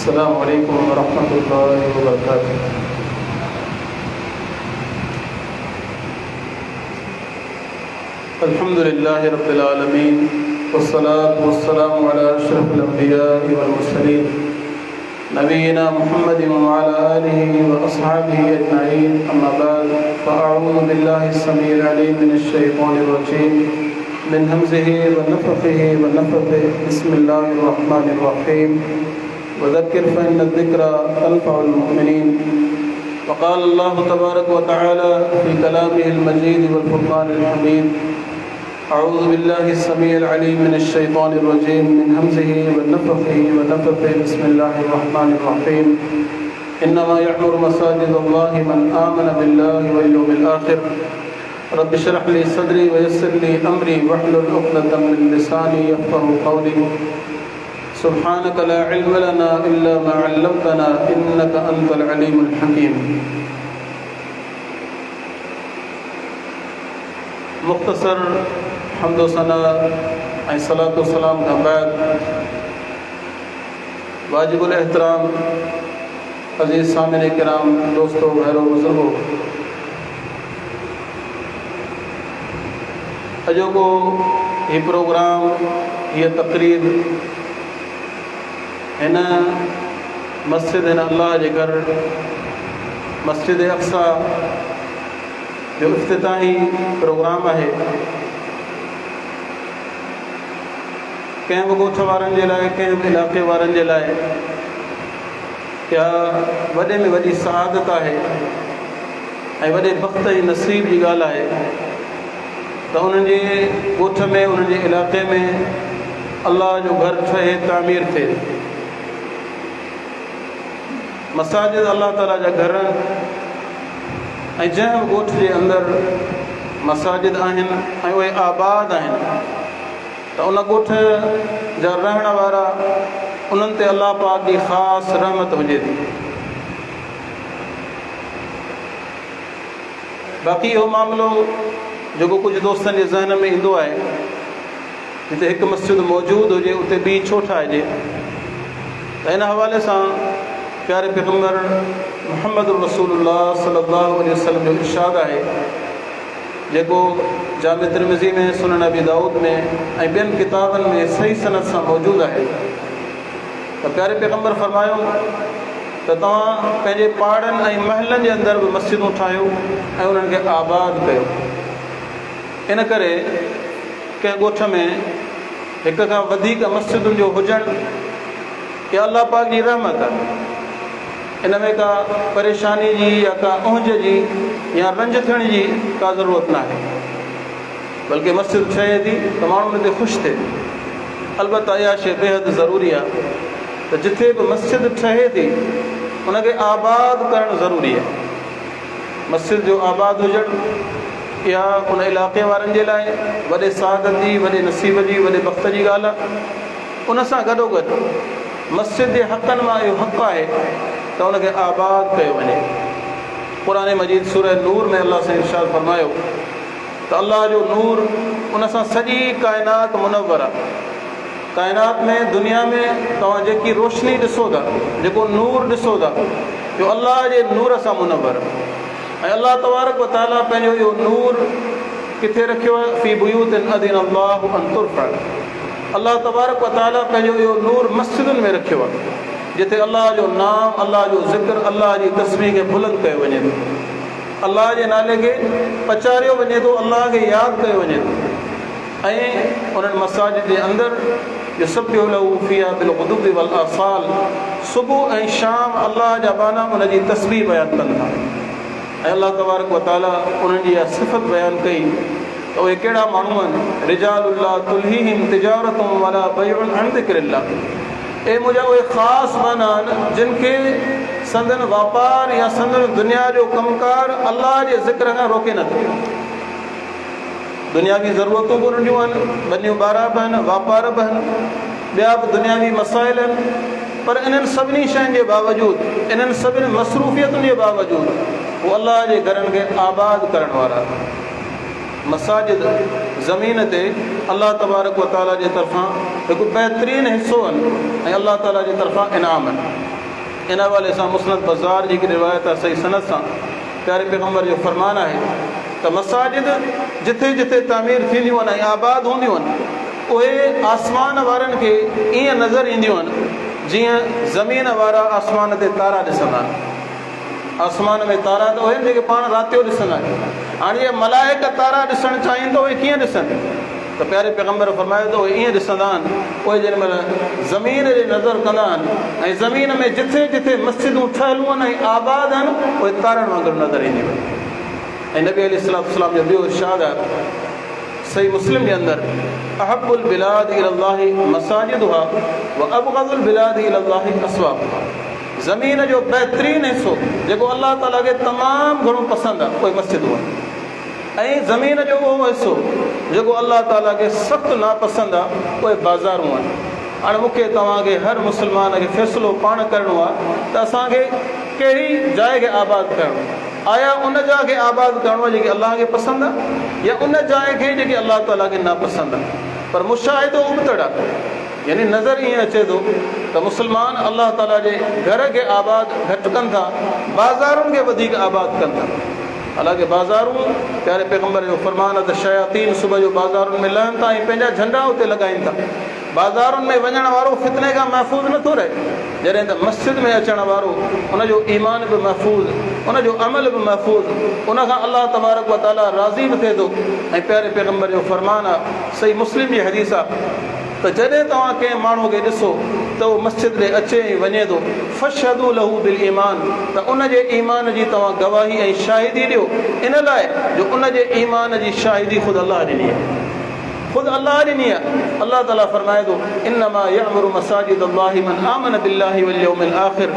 السلام عليكم ورحمة الله وبركاته. الحمد لله رب العالمين والصلاة والسلام على أشرف الأنبياء والمرسلين نبينا محمد وعلى آله وأصحابه أجمعين. أما بعد فأعوذ بالله السميع العليم من الشيطان الرجيم من همزه ونفخه ونفثه. بسم الله الرحمن الرحيم. وذكر فإن الذكرى تنفع المؤمنين. وقال الله تبارك وتعالى في كلامه المجيد والفرقان الحميد: أعوذ بالله السميع العليم من الشيطان الرجيم من همزه ونفخه ونفثه. بسم الله الرحمن الرحيم. إنما يعمر مساجد الله من آمن بالله واليوم الآخر. رب اشرح لي صدري ويسر لي أمري واحلل عقدة من لساني يفقهوا قولي. سبحانك لا علم لنا إلا ما علمتنا إنك أنت العليم الحكيم. मुख्तसर हम्दो सना ऐं सलातो सलाम खां बाद वाजिबुल एहतराम अज़ीज़ सामिन किराम, दोस्तो, भाइरो, बुज़ुर्गो, अॼोको हीउ प्रोग्राम, हीअ तक़रीर हिन मस्जिद, हिन अल्लाह जे घर मस्जिद अक़सा जो इफ़्तिताही प्रोग्राम आहे। कंहिं बि ॻोठ वारनि जे लाइ, कंहिं बि इलाइक़े वारनि जे लाइ इहा वॾे में वॾी सआदत आहे ऐं वॾे बख़्त जी नसीब जी ॻाल्हि आहे त उन्हनि जे ॻोठ में, उन्हनि जे इलाइक़े में अल्लाह जो घर ठहे, तामीर थिए। मसाजिद अल्लाह ताला जा घर ऐं जंहिं बि ॻोठ जे अंदरि मसाजिद आहिनि ऐं उहे आबाद आहिनि त उन ॻोठ जा रहण वारा, उन्हनि ते अलाह पाक जी ख़ासि रहमत हुजे थी। बाक़ी इहो मामिलो जेको कुझु दोस्तनि जे ज़हन में ईंदो आहे, जिते हिकु मस्जिद मौजूदु हुजे उते ॿी छो ठाहिजे, त इन हवाले सां प्यारे पैगम्बर मुहम्मद रसूलुल्लाह सल्लल्लाहु अलैहि वसल्लम जो इरशाद आहे, जेको जामे तिरमिज़ी में, सुनन अबी दाऊद में ऐं ॿियनि किताबनि में सही सनद सां मौजूदु आहे। त प्यारे पैगम्बर फरमायो त तव्हां पंहिंजे पहाड़नि ऐं महलनि जे अंदरि बि मस्जिदूं ठाहियो ऐं उन्हनि खे आबाद कयो। इन करे कंहिं ॻोठ में हिक खां वधीक मस्जिदुनि जो हुजणु इहा अल्लाह पाक जी रहमत आहे। इन में का परेशानी जी या का उहिंज जी या रंज थियण जी का ज़रूरत न आहे, बल्कि मस्जिद ठहे थी त माण्हू उन ते ख़ुशि थिए। अलबत्ता इहा शइ बेहद ज़रूरी आहे त जिथे बि मस्जिद ठहे थी उनखे आबाद करणु ज़रूरी आहे। मस्जिद जो आबाद हुजणु इहा उन इलाइक़े वारनि जे लाइ वॾे सआदत जी, वॾे नसीब जी, वॾे वक़्त जी ॻाल्हि आहे। उन सां गॾोगॾु मस्जिद जे हक़नि मां इहो हक़ु आहे त उनखे आबाद कयो वञे। क़ुरान मजीद सूरह नूर में अल्लाह सां इरशाद फरमायो त अल्लाह जो नूर, उन सां सॼी काइनात मुनव्वर आहे। काइनात में, दुनिया में तव्हां जेकी रोशनी ॾिसो था, जेको नूर ॾिसो था, इहो अल्लाह जे नूर सां मुनव्वर आहे। ऐं अल्लाह तबारक व तआला पंहिंजो इहो नूर किथे रखियो आहे? फी बुयूतिन अज़िन अल्लाहु अन तुरफ़अ। अल्लाह तबारक व तआला पंहिंजो इहो नूर मस्जिदुनि में रखियो आहे, जिते अल्लाह जो नाम, अल्लाह जो ज़िक्र, अल्लाह जी तस्बीह खे बुलंद कयो वञे थो, अल्लाह जे नाले खे पचारियो वञे थो, अल्लाह खे यादि कयो वञे थो। ऐं उन्हनि मसाजिद जे अंदरि युसब्बिहु लहू फ़ीहा बिलग़ुदुव्वि वल आसाल, सुबुह ऐं शाम अल्लाह जा बाना उन जी तस्बीह बयानु कनि था। ऐं अल्लाह तबारक व तआला उन्हनि जी इहा सिफ़त बयानु कई त उहे कहिड़ा माण्हू आहिनि। रिजालुल्लाह तुल्हीहिम तिजारतुम वला बैउन अन ज़िक्रिल्लाह। ए मुंहिंजा उहे ख़ासि माना आहिनि जिन खे संदन वापारु या संदन दुनिया जो कमकार अल्लाह जे ज़िक्र खां रोके नथो। दुनियावी ज़रूरतूं बि उन्हनि जूं आहिनि, ॿनियूं ॿारहा बि आहिनि, वापार बि आहिनि, ॿिया बि दुनियावी मसाइल आहिनि, पर इन्हनि सभिनी शयुनि जे बावजूदु, इन्हनि सभिनी मसरूफ़ियतुनि जे बावजूदु उहे अल्लाह जे घरनि खे आबाद करण वारा। मसाजिद ज़मीन ते अल्लाह तबारक व ताला जे तरफ़ां हिकु बहितरीनु हिसो आहिनि ऐं अल्लाह ताला जे तरफ़ां इनाम आहिनि। इन हवाले सां मुस्नद बज़ार जी रिवायत आहे सही सनद सां प्यारे पैगम्बर जो फ़रमान आहे त मसाजिद जिथे जिथे तामीर थींदियूं आहिनि ऐं आबाद हूंदियूं आहिनि उहे आसमान वारनि खे ईअं नज़र ईंदियूं आहिनि जीअं ज़मीन वारा आसमान ते तारा ॾिसंदा आहिनि। आसमान में तारा त उहे जेके पाण राति जो ॾिसंदा आहियूं। हाणे इहे मलाइक तारा ॾिसणु चाहिनि त उहे कीअं ॾिसनि? त प्यारे पैगम्बर फरमायो त उहे ईअं ॾिसंदा आहिनि उहे जेॾी महिल ज़मीन ॾे नज़र कंदा आहिनि ऐं ज़मीन में जिथे जिथे मस्जिदूं ठहियलूं आहिनि ऐं आबाद आहिनि उहे तारनि वांगुरु नज़र ईंदियूं आहिनि। ऐं नबी अलैहिस्सलाम जो ॿियो इरशाद आहे सही मुस्लिम जे अंदरि अहब्बुल बिलाद इलल्लाहि मसाजिदुहा व अबग़दुल बिलाद इलल्लाहि अस्वाक़ुहा। ज़मीन जो बहितरीनु हिसो जेको अलाह ताला खे तमामु घणो पसंदि आहे उहे मस्जिदूं आहिनि ऐं ज़मीन जो उहो हिसो जेको अलाह ताला खे सख़्तु नापसंदि आहे उहे बाज़ारूं आहिनि। हाणे मूंखे तव्हांखे हर मुस्लमान खे फ़ैसिलो पाण करिणो आहे त असांखे कहिड़ी जाइ खे आबाद करिणो आहे। आया उन जाइ खे आबाद करिणो आहे जेकी अलाह खे पसंदि आहे या उन जाइ खे जेकी अलाह ताला खे नापसंदि आहे। पर मुशाहिदो उबतड़ आहे, यानी नज़र ईअं अचे थो त मुस्लमान अलाह ताला जे घर खे आबाद घटि कनि था, बाज़ारुनि खे वधीक आबाद कनि था। हालांकि बाज़ारूं प्यारे पैगम्बर जो फ़रमान आहे त शयातीन सुबुह जो बाज़ारुनि में लहनि था ऐं पंहिंजा झंडा उते लॻाइनि था। बाज़ारुनि में वञण वारो फितने खां महफ़ूज़ नथो रहे, जॾहिं त मस्जिद में अचण वारो उनजो ईमान बि महफ़ूज़, उनजो अमल बि महफ़ूज़, उनखां अलाह तबारक व ताला राज़ी बि थिए थो। ऐं प्यारे पैगम्बर जो फ़रमान आहे सही मुस्लिम जी हदीस आहे त जॾहिं तव्हां कंहिं माण्हू खे ॾिसो त उहो मस्जिद ॾे अचे ऐं वञे थो फशहदू लहू बिल ईमान, त उनजे ईमान जी तव्हां गवाही ऐं शाहिदी ॾियो इन लाइ जो उनजे ईमान जी शाहिदी ख़ुदि अलाह ॾिनी आहे, ख़ुदि अलाह ॾिनी आहे। अलाह ताला फरमाए थो इन्नमा यअमुरु मसाजिद अल्लाहि मन आमन बिल्लाहि वल यौमिल आख़िर,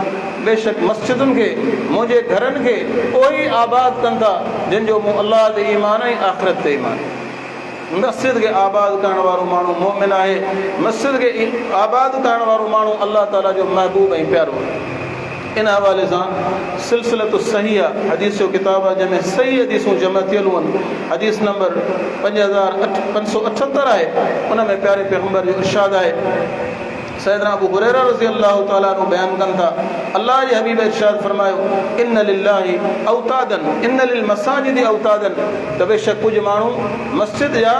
बेशक मस्जिदुनि खे मुंहिंजे घरनि खे उहे ई आबाद कनि था जिन जो मूं अलाह ते ईमान ऐं आख़िरत ते ईमान। मस्जिद खे आबाद करण वारो माण्हू मोमिन आहे, मस्जिद खे आबाद करण वारो माण्हू अलाह ताला जो महबूब ऐं प्यारो आहे। इन हवाले सां सिलसिलतु सही आहे, हदीस जो किताबु आहे जंहिंमें सही हदीसूं जमा थियलूं आहिनि। हदीस नंबर 5578 आहे, उन में प्यारे पैगम्बर जो इरशाद आहे सैयदना अबू हुरैरा रज़ी अल्लाह तआला अन्हु बयान कनि था अल्लाह जे हबीब इरशाद फरमायो इन्न लिल्लाहि औतादन इन्न लिल मसाजिद औतादन, त बेशक कुझु माण्हू मस्जिद जा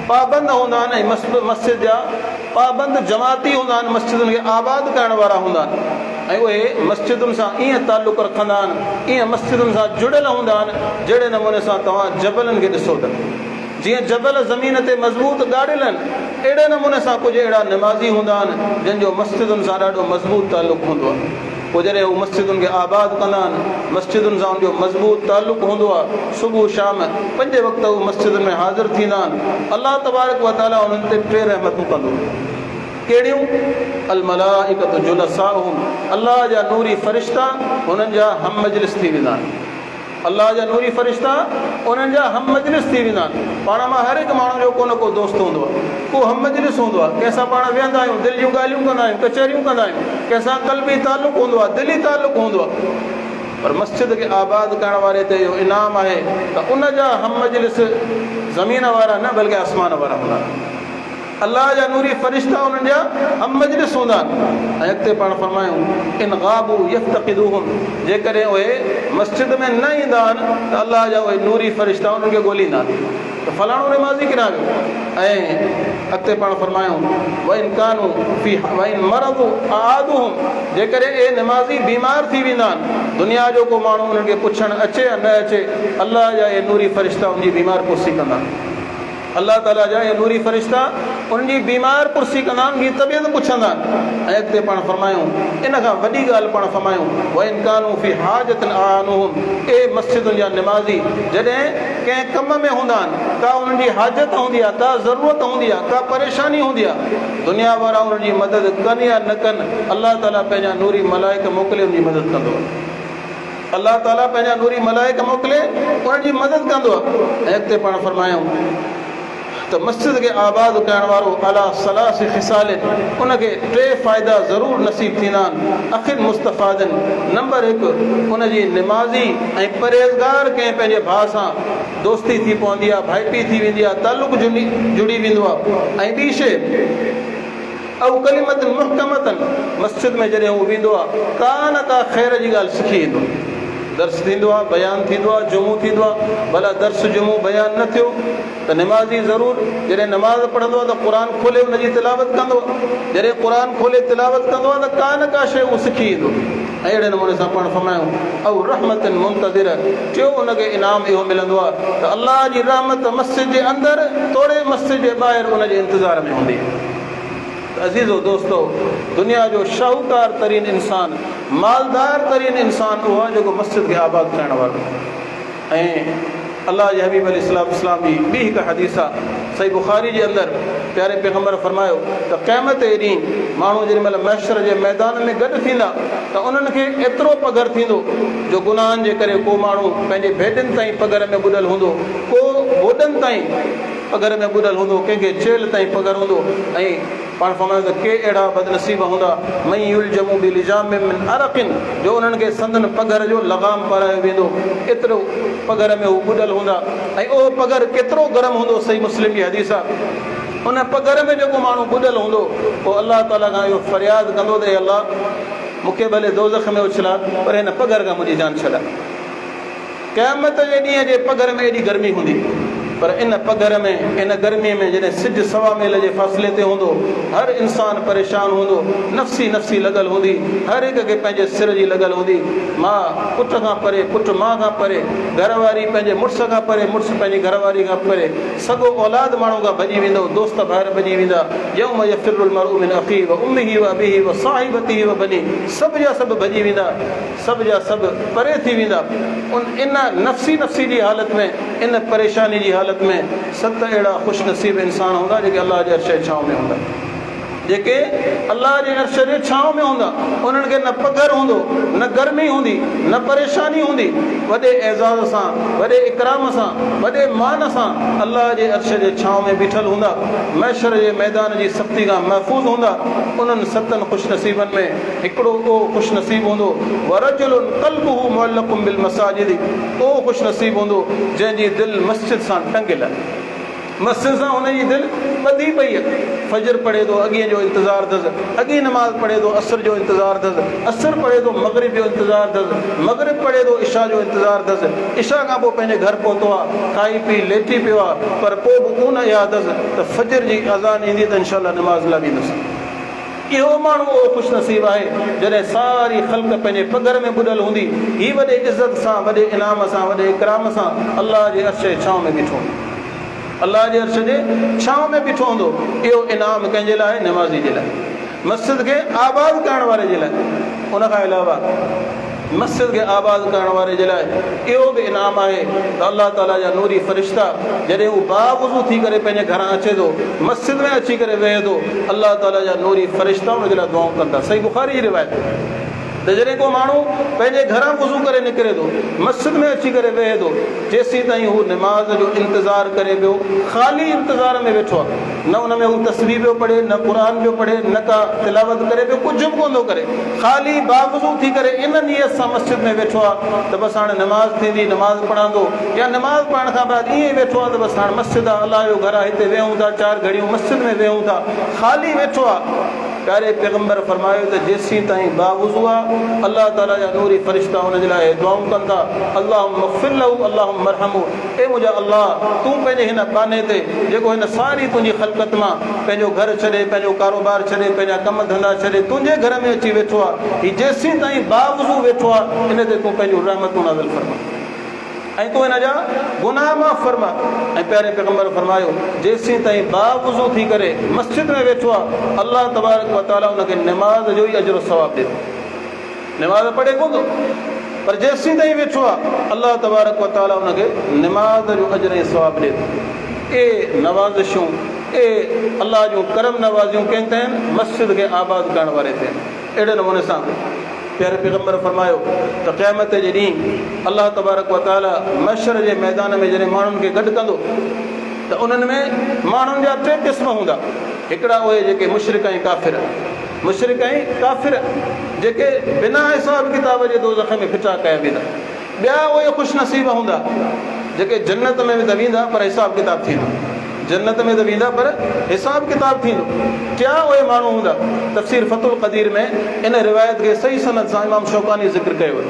पाबंद हूंदा आहिनि ऐं मस्जिद जा पाबंद जमाती हूंदा आहिनि, मस्जिदुनि खे आबाद करण वारा हूंदा आहिनि ऐं उहे मस्जिदुनि सां ईअं ताल्लुक़ रखंदा आहिनि, ईअं मस्जिदुनि सां जुड़ियल हूंदा आहिनि जहिड़े नमूने सां तव्हां जबलनि खे ॾिसो था। जीअं जबल ज़मीन ते मज़बूत ॻाढ़ियल आहिनि, अहिड़े नमूने सां कुझु अहिड़ा निमाज़ी हूंदा आहिनि जंहिंजो मस्जिदुनि सां ॾाढो मज़बूत ताल्लुक़ हूंदो आहे। पोइ जॾहिं हू मस्जिदुनि खे आबाद कंदा आहिनि, मस्जिदुनि सां उनजो मज़बूत ताल्लुक़ हूंदो आहे, सुबुह शाम 5 वक़्त हू मस्जिदुनि में हाज़िर थींदा आहिनि। अलाह तबारक व तआला उन्हनि ते 2 रहमतूं कंदो। कहिड़ियूं? अल मलाइकतु जुलसाहुम, अलाह जा नूरी फ़रिश्ता हुननि जा हम मजलिस थी वेंदा आहिनि। अलाह जा नूरी फ़रिश्ता उन्हनि जा हम मजलिस थी वेंदा आहिनि। पाण मां हर हिकु माण्हू जो को न को दोस्त हूंदो आहे, को हम मजलिस हूंदो आहे, कंहिंसां पाण वेहंदा आहियूं, दिलि जूं ॻाल्हियूं कंदा आहियूं, कचहरियूं कंदा आहियूं, कंहिंसां क़ल्बी ताल्लुक़ हूंदो आहे, दिली ताल्लुक़ हूंदो आहे। पर मस्जिद खे आबाद करण वारे ते इहो इनाम आहे त उन जा हम मजलिस ज़मीन वारा न बल्कि आसमान वारा हूंदा आहिनि। अलाह जा नूरी फ़रिश्ता उन्हनि जा हम मजलिस हूंदा आहिनि। ऐं अॻिते पाण फरमायूं इन ग़ाबू यफ़्तक़िदूहुम, जेकॾहिं उहे मस्जिद में न ईंदा आहिनि त अलाह जा उहे नूरी फ़रिश्ता उन्हनि खे ॻोल्हींदा आहिनि त फलाणो निमाज़ी किरां वियो। ऐं अॻिते पाण फरमायूं वइन कानू फी वइन मरदू आदुहुम, जेकॾहिं इहे निमाज़ी बीमार थी वेंदा आहिनि, दुनिया जो को माण्हू उन्हनि खे पुछणु अचे या न अचे, अलाह जा इहे नूरी फ़रिश्ता उनजी बीमार पुरसी कंदा आहिनि। अलाह ताला जा इहे नूरी फ़रिश्ता उनजी बीमार पुरसी कंदा आहिनि, उनजी तबियत पुछंदा आहिनि। ऐं अॻिते पाण फरमायूं इन खां वॾी ॻाल्हि पाण फरमायूं वइन कानू फी हाजतन आनुहुम, ए मस्जिदुनि जा निमाज़ी जॾहिं कंहिं कम में हूंदा आहिनि, का उन्हनि जी हाजत हूंदी आहे, का ज़रूरत हूंदी आहे, का परेशानी हूंदी आहे, दुनिया वारा उन्हनि जी मदद कनि या न कनि, अलाह ताला पंहिंजा नूरी मलाइक मोकिले उनजी मदद कंदो आहे। अलाह ताला पंहिंजा नूरी मलाइक मोकिले उन्हनि जी मदद कंदो आहे। ऐं अॻिते पाण फरमायूं त मस्जिद खे आबाद करण वारो अला सलासी ख़िसालिन, उनखे 3 फ़ाइदा ज़रूरु नसीब थींदा आहिनि। अखिर मुस्तफ़ादन, नंबर 1 उनजी निमाज़ी ऐं परहेज़गार कंहिं पंहिंजे भाउ सां दोस्ती थी पवंदी आहे, भाइपी थी वेंदी आहे, ताल्लुक़ जुड़ी वेंदो आहे। ऐं ॿी शइ ऐं कलिमतन मुहकमतन मस्जिद में जॾहिं हू वेंदो आहे का न का ख़ैर जी ॻाल्हि सिखी ईंदो दर्स थींदो आहे बयानु थींदो आहे जुमो थींदो आहे भला दर्स जुमो बयानु न थियो त निमाज़ी ज़रूरु जॾहिं नमाज़ पढ़ंदो आहे त क़ुर खोले हुनजी तिलावत कंदो जॾहिं क़ुर खोले तिलावत कंदो आहे त का न का शइ उहो सिखी ईंदो ऐं अहिड़े नमूने सां पाण फरमायूं ऐं रहमतन मुंतज़िर टियों हुनखे इनाम इहो मिलंदो आहे त अलाह जी रहमत मस्जिद जे अंदरि तोड़े मस्जिद जे ॿाहिरि उनजे इंतज़ार में हूंदी अज़ीज़ो दोस्तो दुनिया जो शाहूकार तरीन इंसान मालदार तरीन इंसान उहो आहे जेको मस्जिद खे आबाद करण वारो ऐं अलाह जे हबीब अलैहिस्सलाम जी ॿी हिकु हदीस आहे सही बुखारी जे अंदरि प्यारे पैगम्बर फरमायो त क़यामत जे ॾींहुं माण्हू जेॾी महिल महशर जे मैदान में गॾु थींदा त उन्हनि खे एतिरो पघर थींदो जो गुनाहनि जे करे को माण्हू पंहिंजे भेटनि ताईं पघर में ॿुॾल हूंदो को गोॾनि ताईं पघर में ॿुॾल हूंदो कंहिंखे चेल ताईं पघर हूंदो ऐं पाण फरमायो त के अहिड़ा बदनसीब हूंदा मई युलजमू बिलिजाम मिन अरक़िन जो उन्हनि खे संदन पघर जो लगाम पारायो वेंदो एतिरो पघर में हू ॿुॾल हूंदा ऐं उहो पघर केतिरो गरम हूंदो सही मुस्लिम जी हदीस आहे उन पघर में जेको माण्हू ॿुॾल हूंदो पोइ अलाह ताला खां इहो फ़रियाद कंदो त अलाह मूंखे भले दोज़ख में उछला पर हिन पघर खां मुंहिंजी जान छॾा क़यामत जे ॾींहं जे पघर में एॾी गर्मी हूंदी पर इन पघर में इन गर्मीअ में जॾहिं सिज सवा मेल जे फ़ासिले ते हूंदो हर इंसानु परेशान हूंदो नफ़्सी नफ़्सी लॻल हूंदी हर हिक खे पंहिंजे सिर जी लॻल हूंदी माउ पुट खां परे पुटु माउ खां परे घरवारी पंहिंजे मुड़ुस खां परे मुड़ुसु पंहिंजी घरवारी खां परे सॻो औलाद माण्हू खां भॼी वेंदो दोस्त ॿाहिरि भॼी वेंदा यौम यफ़िरुल मरउ मिन अख़ीहि व उम्मिहि व अबीहि व साहिबतिहि व बनी सभु जा सभु भॼी वेंदा सभु जा सभु परे थी वेंदा इन नफ़्सी जी हालत में इन परेशानी जी हालत में 7 अहिड़ा ख़ुशनसीब इंसान हूंदा जेके अलाह जे अर्श जे छांव में हूंदा जेके अलाह जे अर्श जे छांव में हूंदा उन्हनि खे न पघर हूंदो न गर्मी हूंदी न परेशानी हूंदी वॾे एज़ाज़ सां वॾे इकराम सां वॾे मान सां अलाह जे अर्श जे छांव में बीठल हूंदा महशर जे मैदान जी सख़्ती खां महफ़ूज़ हूंदा उन्हनि 7 ख़ुशनसीबनि में हिकिड़ो उहो ख़ुशनसीब हूंदो वरजुलुन क़ल्बुहु मुअल्लक़ुन बिल मसाजिद उहो ख़ुशनसीब हूंदो जंहिंजी दिलि मस्जिद सां टंगियल आहे मस्जिद सां हुनजी दिलि ॿधी पई आहे फजर पढ़े थो अॻे जो इंतज़ारु अथसि अॻे नमाज़ पढ़े थो असर जो इंतज़ारु अथसि असर पढ़े थो मग़रिब जो इंतज़ारु अथसि मग़रिब पढ़े थो इशा जो इंतज़ारु अथसि इशा खां पोइ पंहिंजे घर पहुतो आहे खाई पी लेटी पियो आहे पर पोइ बि उन यादि अथसि त फजर जी अज़ान ईंदी त इंशाअल्लाह नमाज़ लाइ वेंदुसि इहो माण्हू उहो ख़ुशनसीब आहे जॾहिं सारी ख़ल्क़ पंहिंजे पघर में ॿुॾल हूंदी हीअ वॾे इज़त सां वॾे इनाम सां वॾे इकराम सां अलाह जे अर्श जे छांव में बीठो हूंदो अलाह जे अर्श जे छांव में बीठो हूंदो इहो इनाम कंहिंजे लाइ नमाज़ी जे लाइ मस्जिद खे आबाद करण वारे जे लाइ उन खां अलावा मस्जिद खे आबाद करण वारे जे लाइ इहो बि इनाम आहे त अलाह ताला जा नूरी फ़रिश्ता जॾहिं हू बावज़ू थी करे पंहिंजे घरां अचे थो मस्जिद में अची करे वेहे थो अलाह ताला जा नूरी फ़रिश्ता हुनजे लाइ दुआऊं कंदा सही बुखारी जी रिवायत त जॾहिं को माण्हू पंहिंजे घरां वज़ू करे निकिरे थो मस्जिद में अची करे वेहे थो जेसीं ताईं हू निमाज़ जो इंतज़ारु करे पियो ख़ाली इंतज़ार में वेठो आहे न उन में हू तस्बीह पियो पढ़े न क़ुर पियो पढ़े न का तिलावत करे पियो कुझु बि कोन थो करे ख़ाली बावज़ू थी करे इन नियत सां मस्जिद में वेठो आहे त बसि हाणे नमाज़ थींदी नमाज़ पढ़ंदो या नमाज़ पढ़ण खां बाद ईअं ई वेठो आहे त बसि हाणे मस्जिद आहे अलाह जो घर आहे हिते वेहूं था 4 घड़ियूं मस्जिद में वेहूं था ख़ाली वेठो आहे प्यारे पैगम्बर फरमायो त जेसीं ताईं बावज़ू आहे अलाह ताला जा नूरी फ़रिश्ता हुनजे लाइ दुआऊं कंदा अल्लाहुम्मा ग़फ़िर लहू अल्लाहुम्मा अरहमहू ए मुंहिंजा अलाह तूं पंहिंजे हिन बाने ते जेको हिन सारी तुंहिंजी ख़ल्क़त मां पंहिंजो घर छॾे पंहिंजो कारोबार छॾे पंहिंजा कम धंधा छॾे तुंहिंजे घर में अची वेठो आहे हीउ जेसीं ताईं बावज़ू वेठो आहे इन ते तूं पंहिंजूं रहमतूं नाज़िल फरमा ऐं तूं हिन जा गुनाह माफ़ फरमा ऐं प्यारे पैगम्बर फरमायो जेसीं ताईं बावज़ू थी करे मस्जिद में वेठो आहे अलाह तबारक व तआला हुनखे निमाज़ जो ई अजर सवाबु ॾिए निमाज़ पढ़े कोन थो पर जेसीं ताईं वेठो आहे अलाह तबारक व तआला हुनखे निमाज़ जो अजर ऐं सवाबु ॾिए थो ए नवाज़िशूं ए अलाह जूं करम नवाज़ियूं कंहिं ते आहिनि मस्जिद खे आबाद करण वारे ते आहिनि अहिड़े नमूने सां प्यारे पैगम्बर फरमायो त क़यामत जे ॾींहुं अलाह तबारक व तआला महशर जे मैदान में जॾहिं माण्हुनि खे गॾु कंदो त उन्हनि में माण्हुनि जा 3 क़िस्म हूंदा हिकिड़ा उहे जेके मुशरिक ऐं काफ़िर जेके बिना हिसाब किताब जे दोज़ख में फिटा कया वेंदा ॿिया उहे ख़ुशनसीब हूंदा जेके जन्नत में बि त वेंदा पर हिसाब किताब थींदो जन्नत में त वेंदा पर हिसाब किताब थींदो। क्या उहे माण्हू हूंदा? तफ़सीर फतुल क़दीर में इन रिवायत खे सही सनद सां इमाम शौकानी ज़िक्र कयो।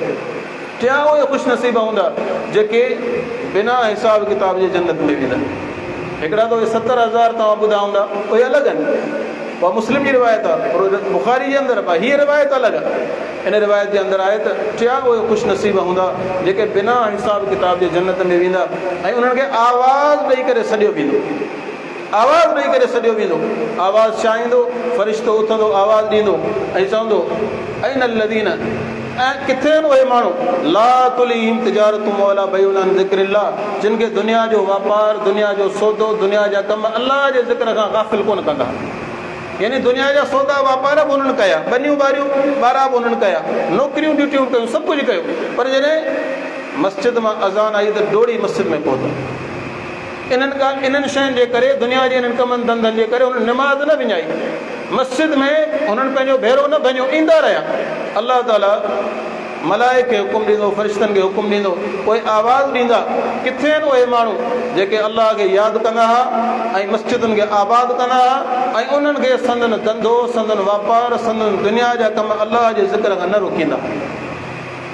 क्या उहे ख़ुशनसीब हूंदा जेके बिना हिसाब किताब जे जन्नत में वेंदा? हिकिड़ा त उहे 70,000 तव्हां ॿुधा हूंदा, उहे अलॻि आहिनि, उहा मुस्लिम जी रिवायत आहे, पर बुखारी जे अंदरि आहे, हीअ रिवायत अलॻि आहे। इन रिवायत जे अंदरि आहे त टिया उहे ख़ुशनसीब हूंदा जेके बिना हिसाब किताब जे जन्नत में वेंदा ऐं उन्हनि खे आवाज़ ॾेई करे सॾियो वेंदो, आवाज़ ॾेई करे सॾियो वेंदो। आवाज़ छा ईंदो? फ़रिश्तो उथंदो, आवाज़ ॾींदो ऐं चवंदो ऐं लदीन, ऐं किथे आहिनि उहे माण्हू ला तुलहिम तिजारतुम वला बैउन अन ज़िक्रिल्लाह, जिन खे दुनिया जो वापारु, दुनिया जो सौदो, दुनिया जा कम अलाह जे ज़िक्र खां गाफ़िल कोन कंदा। यानी दुनिया जा सौदा वापार बि उन्हनि कया, बनियूं ॿारियूं ॿारा बि उन्हनि कया, नौकिरियूं ड्यूटियूं कयूं, सभु कुझु कयो, पर जॾहिं मस्जिद मां अज़ान आई त डोड़ी मस्जिद में पहुता। इन्हनि शयुनि जे करे, दुनिया जे इन्हनि कमनि धंधनि जे करे उन्हनि निमाज़ न विञाई, मस्जिद में उन्हनि पंहिंजो भेरो न भञियो, ईंदा रहिया। अलाह ताला मलाइक खे हुकुम ॾींदो, फ़रिश्तनि खे हुकुम ॾींदो, पोइ आवाज़ ॾींदा। किथे आहिनि उहे माण्हू जेके अलाह खे यादि कंदा हुआ ऐं मस्जिदुनि खे आबाद कंदा हुआ ऐं उन्हनि खे संदन धंधो, संदन वापारु, संदन दुनिया जा कम अलाह जे ज़िक्र खां न रोकींदा।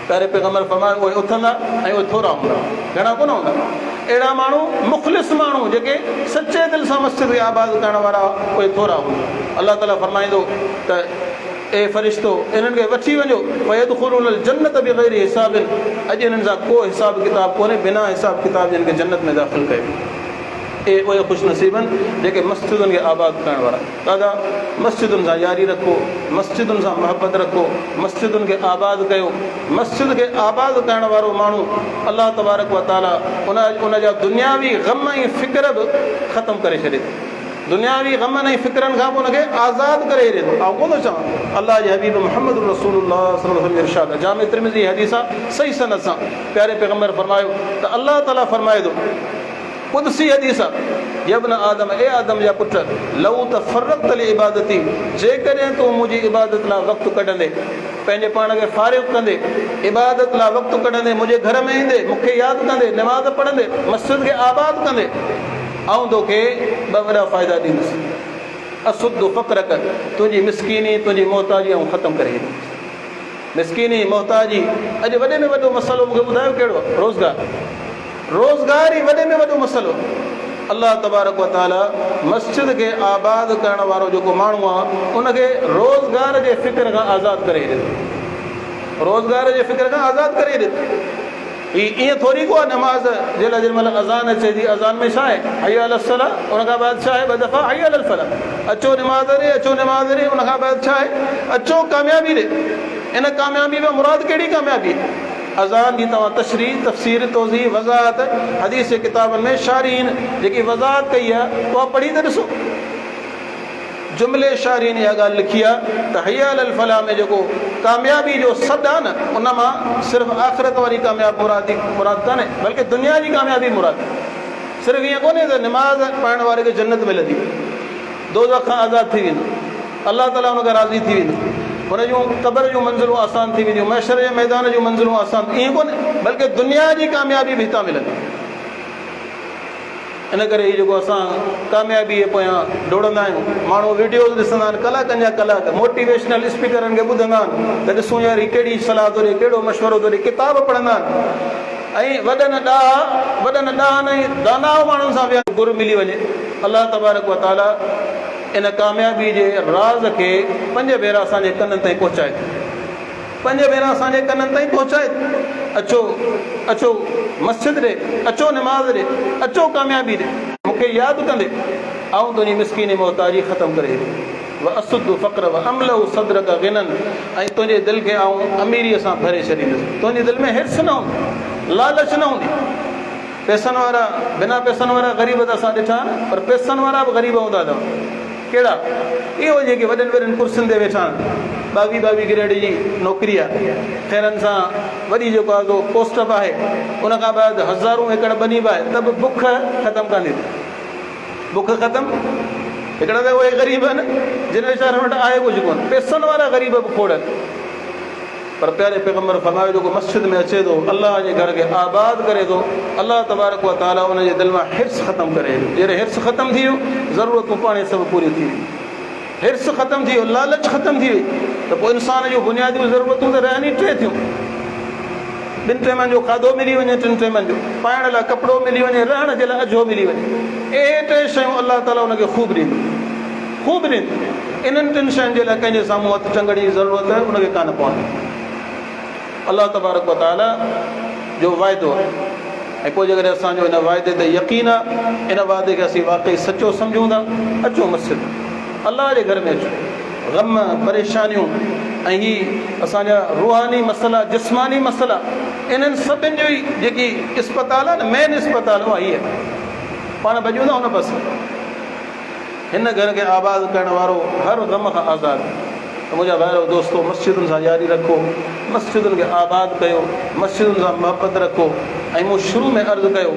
पहिरें पैगम्बर फरमायो उहे उथंदा ऐं उहे थोरा हूंदा, घणा कोन हूंदा। अहिड़ा माण्हू मुख़लिस माण्हू जेके सचे दिलि सां मस्जिद खे आबाद करण वारा उहे थोरा हूंदा। अलाह ताला फरमाईंदो त ए फ़रिश्तो इन्हनि खे वठी वञो, वयदख़ुलूनल जन्नत बिग़ैरि हिसाबिन, अॼु इन्हनि सां को हिसाब किताब कोन्हे, बिना हिसाब किताब जिन खे जन्नत में दाख़िल कयो। उहे ख़ुशनसीब आहिनि जेके मस्जिदुनि खे आबाद करण वारा। दादा मस्जिदुनि सां यारी रखो, मस्जिदुनि सां मोहबत रखो, मस्जिदुनि खे आबाद कयो। मस्जिद खे आबाद करण वारो माण्हू अलाह तबारक व ताला उन जा दुनियावी गम ऐं फ़िक्र बि ख़तमु करे छॾे थो। दुनियावी गमनि ऐं फ़िक्रनि खां पोइ उनखे आज़ादु करे छॾे थो। ऐं कोन थो चवां, अलाह जे हबीब मुहम्मद रसूलुल्लाह सल्लल्लाहु अलैहि वसल्लम इरशाद आहे, जामे तिरमिज़ी हदीस आहे, सही सनद सां प्यारे पैगम्बर फरमायो त अलाह ताला फरमाए थो, कुदसी हदीस आहे, यब्न आदम, ए आदम जा पुट, लऊ तफ़रक़त लि इबादती, जेकॾहिं तूं मुंहिंजी इबादत लाइ वक़्तु कढंदे, पंहिंजे पाण खे फ़ारिग़ कंदे, इबादत लाइ वक़्तु कढंदे, मुंहिंजे घर में ईंदे, मूंखे यादि कंदे, नमाज़ पढ़ंदे, मस्जिद खे आबाद कंदे, ऐं तोखे ॿ वॾा फ़ाइदा ॾींदुसि। असुद फ़क़्रक, तुंहिंजी मिसकीनी, तुंहिंजी मोहताजी ऐं ख़तमु करे ॾींदुसि। मिसकीनी, मोहताजी, अॼु वॾे में वॾो मसइलो मूंखे ॿुधायो कहिड़ो? रोज़गार ई वॾे में वॾो मसइलो। अलाह तबारक व ताला मस्जिद खे आबाद करण वारो जेको माण्हू आहे उनखे रोज़गार जे फ़िक्र खां आज़ादु करे ॾिनो, रोज़गार जे फ़िक्र खां आज़ादु करे ॾिनो। ईअं थोरी को आहे नमाज़ जे लाइ जेॾी महिल अज़ान अचे थी, अज़ान में छा आहे? हय्या अल सलाह, उन खां बाद छा आहे? ॿ दफ़ा हय्या अल फलाह, अचो नमाज़ ॾे, अचो नमाज़ ॾे, उन खां बाद छा आहे? अचो कामयाबी ॾे। इन कामयाबी में मुराद कहिड़ी कामयाबी? अज़ान जी तव्हां तशरीह, तफ़सीर, तौज़ीह, वज़ाहत हदीस जे किताबनि में शारीन जेकी वज़ाहत कई आहे उहा पढ़ी त ॾिसो। जुमिले शारीन इहा ॻाल्हि लिखी आहे त हय्या अल फलाह में जेको कामयाबी जो सॾु आहे न, उन मां सिर्फ़ु आख़िरत वारी कामयाबी मुराद कान्हे, बल्कि दुनिया जी कामयाबी मुराद। सिर्फ़ु ईअं कोन्हे त निमाज़ पढ़ण वारे खे जन्नत मिलंदी, दोज़ख खां आज़ादु थी वेंदो, अलाह ताला हुन खां राज़ी थी वेंदो, हुन जूं क़बर जूं मंज़िलूं आसान थी वेंदियूं, महशर जे मैदान जूं मंज़िलूं आसान, ईअं कोन्हे, बल्कि दुनिया जी कामयाबी बि हितां मिलंदी। इन करे हीअ जेको असां कामयाबी जे पोयां डोड़ंदा आहियूं, माण्हू वीडियोज़ ॾिसंदा आहिनि कलाकनि जा कलाक, मोटिवेशनल स्पीकरनि खे ॿुधंदा आहिनि त ॾिसूं यार हीअ कहिड़ी सलाह थो ॾे, कहिड़ो मशवरो थो ॾे, किताब पढ़ंदा आहिनि ऐं वॾनि ॾाहनि ऐं दानाउ माण्हुनि सां विया गुरु मिली वञे। अलाह तबारक व ताला इन कामयाबी जे राज़ खे 5 भेरा असांजे कननि ताईं पहुचाए, 5 भेरा असांजे कननि ताईं पहुचाए। अचो अचो मस्जिद ॾे, अचो निमाज़ ॾे, अचो कामयाबी ॾे, मूंखे यादि कंदे ऐं तुंहिंजी मिसकीनी मोहताजी ख़तमु करे ॾे। व असुद फ़क़्र व अमलहु सदरक गिनन, ऐं तुंहिंजे दिलि खे आऊं अमीरीअ सां भरे छॾींदुसि। तुंहिंजी दिलि में हिर्स न हूंदी, लालच न हूंदी। पैसनि वारा, बिना पैसनि वारा ग़रीब त असां ॾिठा, पर पैसनि वारा बि ग़रीब हूंदा अथव। कहिड़ा? इहो जेके वॾनि वॾनि कुर्सियुनि ते वेठा आहिनि, 22 ग्रेड जी नौकिरी आहे, ख़ैरनि सां वॾी जेको आहे पोस्ट बि आहे, उनखां बाद हज़ारूं एकड़ बनी बि आहे, त बि बुख ख़तमु कान्हे, बुख ख़तमु। हिकिड़ा त उहे ग़रीब आहिनि जिन वीचारनि वटि आहे कुझु कोन, पैसनि वारा ग़रीब बि खोड़ आहिनि। पर प्यारे पैगम्बर फरमायो जेको मस्जिद में अचे थो अलाह जे घर खे आबाद करे थो अलाह तबारक व तआला उन जे दिलि मां हिर्स ख़तमु करे जॾहिं हिर्स ख़तमु थी वियो ज़रूरतूं पाण सभु पूरियूं थी वियूं हिर्स ख़तमु थी वियो लालच ख़तमु थी वई त पोइ इंसान जूं बुनियादियूं ज़रूरतूं त रहनि ई टे थियूं 2 टाइमनि जो खाधो मिली वञे 3 टाइमनि जो पाइण लाइ कपिड़ो मिली वञे रहण जे लाइ अझो मिली वञे इहे 3 शयूं अलाह ताला उनखे ख़ूब ॾींदो इन्हनि 3 शयुनि जे लाइ कंहिंजे साम्हूं हथु चङण जी ज़रूरत उनखे कान पवंदी अलाह तबारक व तआला जो वाइदो आहे ऐं पोइ जेकॾहिं असांजो इन वाइदे ते यकीन आहे इन वाइदे खे असीं वाक़ई सचो सम्झूं था अचो मस्जिद अलाह जे घर में अचो ग़म परेशानियूं ऐं ही असांजा रूहानी मसइला जिस्मानी मसइला इन्हनि सभिनि जो ई जेकी इस्पताल आहे न मेन इस्पताल उहा हीअ आहे पाण भॼूं था हुन पासे हिन घर खे आबाद करण वारो हर ग़म खां आज़ादु त मुंहिंजा भाइरो दोस्तो मस्जिदुनि सां यारी रखो मस्जिदुनि खे आबाद कयो मस्जिदुनि सां मुहबत रखो ऐं मूं शुरू में अर्ज़ु कयो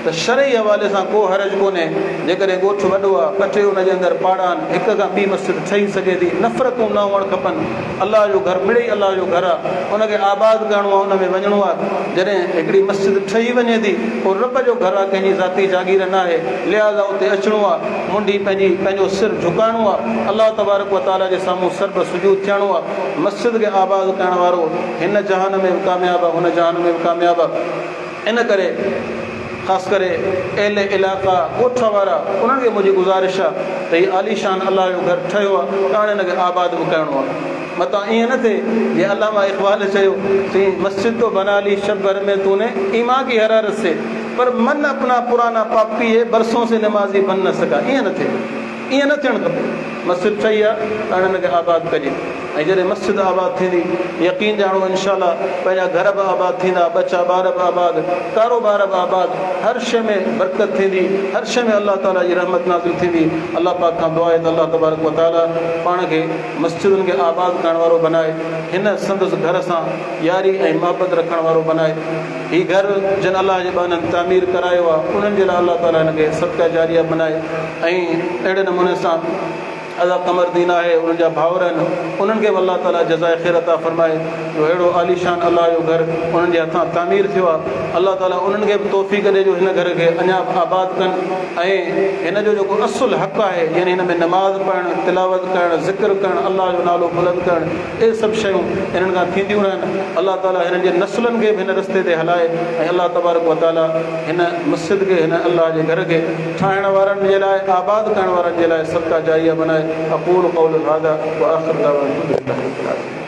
त शरई हवाले सां को हर्ज कोन्हे जेकॾहिं ॻोठ वॾो आहे कटे हुनजे अंदरि पाड़ा आहिनि हिक खां ॿी मस्जिद ठही सघे थी नफ़रतूं न हुअणु खपनि अलाह जो घर मिड़ई अलाह जो घर आहे उनखे आबाद करिणो आहे उन में वञिणो आहे जॾहिं हिकिड़ी मस्जिद ठही वञे थी पोइ रब जो घर आहे कंहिंजी ज़ाती जागीर न आहे लिहाज़ा उते अचिणो आहे मुंडी पंहिंजो सिर झुकाइणो आहे अलाह तबारक व तआला जे साम्हूं सर्ब सुजूद थियणो आहे मस्जिद खे आबाद करण वारो हिन जहान में बि कामयाबु आहे हुन जहान में बि कामयाबु आहे इन करे ख़ासि करे एल इलाइक़ा ॻोठ वारा उन्हनि खे मुंहिंजी गुज़ारिश आहे त हीउ आलीशान अलाह जो घर ठहियो आहे त हाणे हिनखे आबाद बि करिणो आहे मतां ईअं न थिए जीअं अलामा इक़बाल चयो तीं मस्जिद तो बना ली शब भर में तूने ईमान की हरारत से पर मन अपना पुराना पापी है बरसों से नमाज़ी बन न सघा ईअं न थिए ईअं न थियणु खपे मस्जिद ठही आहे त हाणे हिनखे आबाद कजे ऐं जॾहिं मस्जिद आबाद थींदी यकीन ॼाणो इनशाला पंहिंजा घर बि आबाद थींदा बचा ॿार बि आबाद कारोबार बि आबाद हर शइ में बरकत थींदी हर शइ में अलाह ताला जी रहमत नाज़िल थींदी अलाह पाक खां दुआ आहे त अलाह तबारक व तआला पाण खे मस्जिदुनि खे आबाद करण वारो बनाए हिन संदसि घर सां यारी ऐं मुहबत रखण वारो बनाए हीउ घर जिन अलाह जे बाननि तामीर करायो आहे उन्हनि जे लाइ अलाह ताला हिनखे सदका जारिया बनाए ऐं अहिड़े नमूने सां अदा कमरदीन आहे उन्हनि जा भाउर आहिनि उन्हनि खे बि अलाह ताला जज़ाए ख़ैर अता फरमाए जो अहिड़ो आलीशान अलाह जो घर उन्हनि जे हथां तामीर थियो आहे अलाह ताला उन्हनि खे बि तौफ़ीक़ ॾिए जो हिन घर खे अञा आबाद कनि ऐं हिन जो जेको असुलु हक़ु आहे यानी हिन में नमाज़ पढ़णु तिलावत करणु ज़िक्र करणु अलाह जो नालो बुलंद करणु इहे सभु शयूं हिननि खां थींदियूं रहनि अलाह ताला हिननि जे नसुलनि खे बि हिन रस्ते ते हलाए ऐं अलाह तबारक व तआला हिन मस्जिद खे हिन अलाह जे घर खे ठाहिण वारनि जे लाइ आबाद करण वारनि जे लाइ सदका जारिया बनाए अक़ूलु क़ौली हाज़ा व आख़िरु दअवाना अनिल हम्दुलिल्लाहि रब्बिल आलमीन।